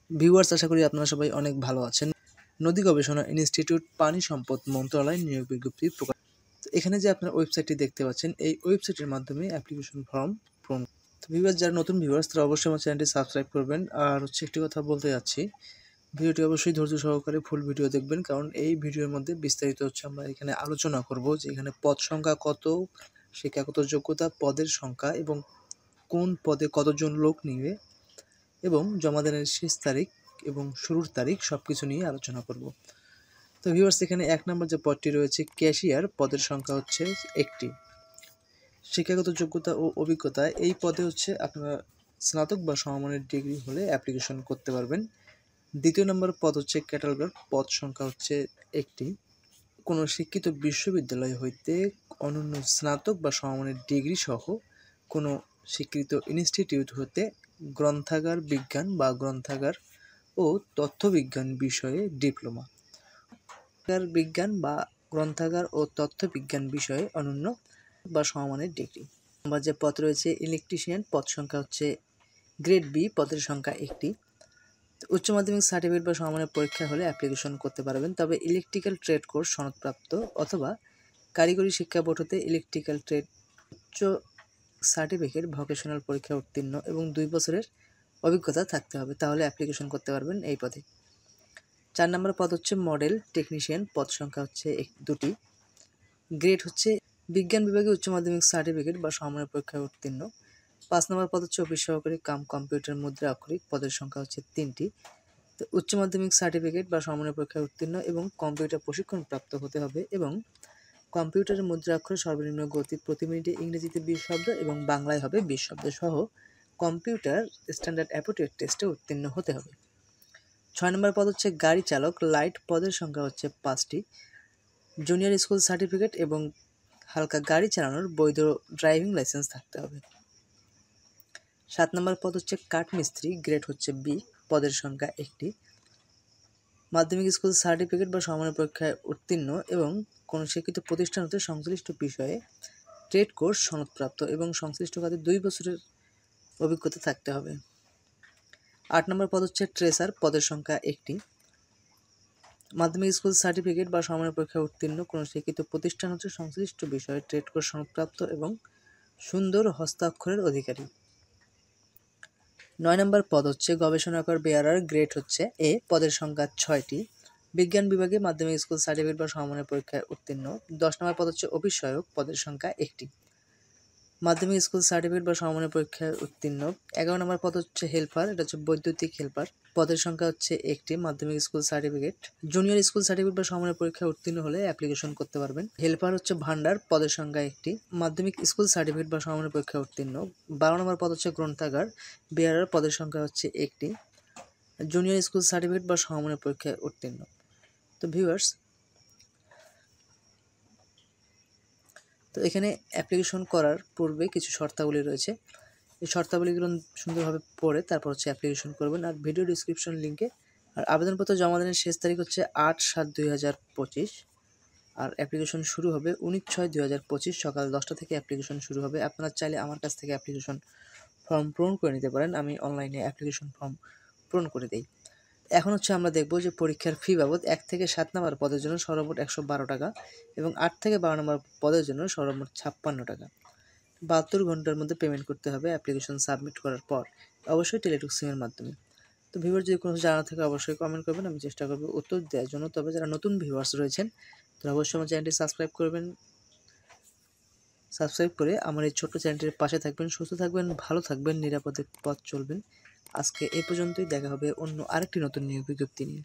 Viewers, আশা করি আপনারা সবাই অনেক ভালো আছেন। নদী গবেষণা ইনস্টিটিউট পানি সম্পদ মন্ত্রণালয় নিয়োগ বিজ্ঞপ্তি প্রকাশ। এখানে যে আপনার ওয়েবসাইটটি দেখতে পাচ্ছেন, এই ওয়েবসাইটের মাধ্যমে অ্যাপ্লিকেশন ফর্ম পূরণ। তো ভিউয়ার্স, যারা নতুন ভিউয়ার্স তারা অবশ্যই আমার চ্যানেলটি সাবস্ক্রাইব করবেন। আর একটি কথা বলতে যাচ্ছি, ভিডিওটি অবশ্যই ধৈর্য সহকারে ফুল ভিডিও দেখবেন, কারণ এই ভিডিওর মধ্যে বিস্তারিত আমরা এখানে আলোচনা করব যে এখানে পদ সংখ্যা কত, শিক্ষাগত যোগ্যতা, পদের সংখ্যা এবং কোন পদে কতজন লোক নিবে এবং জমা দানের শেষ তারিখ এবং শুরুর তারিখ সবকিছু নিয়ে আলোচনা করব। তো ভিউয়ার্স, এখানে 1 নম্বর যে পদটি রয়েছে ক্যাশিয়ার, পদের সংখ্যা হচ্ছে একটি। শিক্ষাগত যোগ্যতা ও অভিজ্ঞতা, এই পদে আপনারা স্নাতক বা সমমানের ডিগ্রি হলে অ্যাপ্লিকেশন করতে পারবেন। 2 নম্বর পদ হচ্ছে ক্যাটালগার, পদ সংখ্যা হচ্ছে একটি। কোনো শিক্ষিত বিশ্ববিদ্যালয় হইতে অনন্য স্নাতক বা সমমানের ডিগ্রি সহ কোনো স্বীকৃত ইনস্টিটিউট হতে গ্রন্থাগার বিজ্ঞান বা গ্রন্থাগার ও তথ্যবিজ্ঞান বিষয়ে ডিপ্লোমা, বিজ্ঞান বা গ্রন্থাগার ও তথ্যবিজ্ঞান বিষয়ে অনন্য বা সমমানের ডিগ্রি। নম্বর যে পদ রয়েছে ইলেকট্রিশিয়ান, পদ সংখ্যা হচ্ছে গ্রেড বি, পদের সংখ্যা একটি। উচ্চ মাধ্যমিক সার্টিফিকেট বা সমমানের পরীক্ষা হলে অ্যাপ্লিকেশন করতে পারবেন, তবে ইলেকট্রিক্যাল ট্রেড কোর্স সনদপ্রাপ্ত অথবা কারিগরি শিক্ষা বোর্ড হতে ইলেকট্রিক্যাল ট্রেড উচ্চ সার্টিফিকেট ভোকেশনাল পরীক্ষা উত্তীর্ণ এবং 2 বছরের অভিজ্ঞতা থাকতে হবে, তাহলে অ্যাপ্লিকেশন করতে পারবেন এই পদে। 4 নম্বর পদ হচ্ছে মডেল টেকনিশিয়ান, পদ সংখ্যা হচ্ছে দুটি। গ্রেড হচ্ছে বিজ্ঞান বিভাগে উচ্চ মাধ্যমিক সার্টিফিকেট বা সমমানের পরীক্ষায় উত্তীর্ণ। 5 নম্বর পদ হচ্ছে অফিস সহকারী কাম কম্পিউটার মুদ্রা অক্ষরিক, পদের সংখ্যা হচ্ছে 3টি। তো উচ্চ মাধ্যমিক সার্টিফিকেট বা সমমানের পরীক্ষায় উত্তীর্ণ এবং কম্পিউটার প্রশিক্ষণ প্রাপ্ত হতে হবে এবং কম্পিউটারের মুদ্রা অক্ষরে সর্বনিম্ন গতি প্রতি মিনিটে ইংরেজিতে 20 শব্দ এবং বাংলায় হবে 20 শব্দ সহ কম্পিউটার স্ট্যান্ডার্ড অ্যাপটিটিউড টেস্টে উত্তীর্ণ হতে হবে। 6 নম্বর পদ হচ্ছে গাড়ি চালক লাইট, পদের সংখ্যা হচ্ছে 5টি। জুনিয়র স্কুল সার্টিফিকেট এবং হালকা গাড়ি চালানোর বৈধ ড্রাইভিং লাইসেন্স থাকতে হবে। 7 নম্বর পদ হচ্ছে কাঠমিস্ত্রি, গ্রেড হচ্ছে বি, পদের সংখ্যা একটি। মাধ্যমিক স্কুল সার্টিফিকেট বা সমমানের পরীক্ষায় উত্তীর্ণ এবং কোনো স্বীকৃত প্রতিষ্ঠান হতে সংশ্লিষ্ট বিষয়ে ট্রেড কোর্স সনদপ্রাপ্ত এবং সংশ্লিষ্ট কাজে 2 বছরের অভিজ্ঞতা থাকতে হবে। 8 নম্বর পদ হচ্ছে ট্রেসার, পদের সংখ্যা একটি। মাধ্যমিক স্কুল সার্টিফিকেট বা সমমানের পরীক্ষায় উত্তীর্ণ কোনো স্বীকৃত প্রতিষ্ঠান হতে সংশ্লিষ্ট বিষয়ে ট্রেড কোর্স সনদপ্রাপ্ত এবং সুন্দর হস্তাক্ষরের অধিকারী। 9 নম্বর পদ হচ্ছে গবেষণাগার বেয়ারার, গ্রেড হচ্ছে এ, পদের সংখ্যা 6টি। বিজ্ঞান বিভাগে মাধ্যমিক স্কুল সার্টিফিকেট বা সমমানের পরীক্ষায় উত্তীর্ণ। 10 নম্বর পদ হচ্ছে অফিস সহায়ক, পদের সংখ্যা একটি। মাধ্যমিক স্কুল সার্টিফিকেট বা সমমানের পরীক্ষায় উত্তীর্ণ। 11 নম্বর পদ হচ্ছে হেল্পার, এটা হচ্ছে বৈদ্যুতিক হেল্পার, পদের সংখ্যা হচ্ছে একটি। মাধ্যমিক school certificate, junior school certificate বা সমমানের পরীক্ষায় উত্তীর্ণ হলে অ্যাপ্লিকেশন করতে পারবেন। হেল্পার হচ্ছে ভান্ডার, পদের সংখ্যা একটি। মাধ্যমিক স্কুল সার্টিফিকেট বা সমমানের পরীক্ষায় উত্তীর্ণ। 12 নম্বর পদ হচ্ছে গ্রন্থাগার বেয়ারার, পদের সংখ্যা হচ্ছে একটি। জুনিয়র স্কুল সার্টিফিকেট বা সমমানের পরীক্ষায় উত্তীর্ণ। তো ভিউয়ার্স, তো এখানে অ্যাপ্লিকেশন করার পূর্বে কিছু শর্তাবলী রয়েছে। এই শর্তাবলীগুলো সুন্দরভাবে পড়ে তারপর অ্যাপ্লিকেশন করবেন। আর ভিডিও ডিসক্রিপশন লিঙ্কে আর আবেদনপত্র জমা দানের শেষ তারিখ হচ্ছে 8/7/2025 আর অ্যাপ্লিকেশন শুরু হবে 19/6/2025 সকাল 10টা থেকে অ্যাপ্লিকেশন শুরু হবে। আপনারা চাইলে আমার কাছ থেকে অ্যাপ্লিকেশন ফর্ম পূরণ করে নিতে পারেন, আমি অনলাইনে অ্যাপ্লিকেশন ফর্ম পূরণ করে দিই। এখন আমরা দেখব যে পরীক্ষার ফি বাবদ 1 থেকে 7 নম্বর পদের জন্য সর্বমোট 112 টাকা এবং 8 থেকে 12 নম্বর পদের জন্য সর্বমোট 56 টাকা। 72 ঘন্টার মধ্যে পেমেন্ট করতে হবে অ্যাপ্লিকেশন সাবমিট করার পর, অবশ্যই টেলিটক সিমের মাধ্যমে। তো ভিউয়ার, যদি কোনো জানা থাকে অবশ্যই কমেন্ট করবেন, আমি চেষ্টা করব উত্তর দেওয়ার জন্য। তবে যারা নতুন ভিউয়ার্স রয়েছেন তারা অবশ্যই আমার চ্যানেলটি সাবস্ক্রাইব করবেন। সাবস্ক্রাইব করে আমার এই ছোট্ট চ্যানেলটির পাশে থাকবেন। সুস্থ থাকবেন, ভালো থাকবেন, নিরাপদে পথ চলবেন। আজকে এই পর্যন্তই, দেখা হবে অন্য আরেকটি নতুন নিয়োগ বিজ্ঞপ্তি নিয়ে।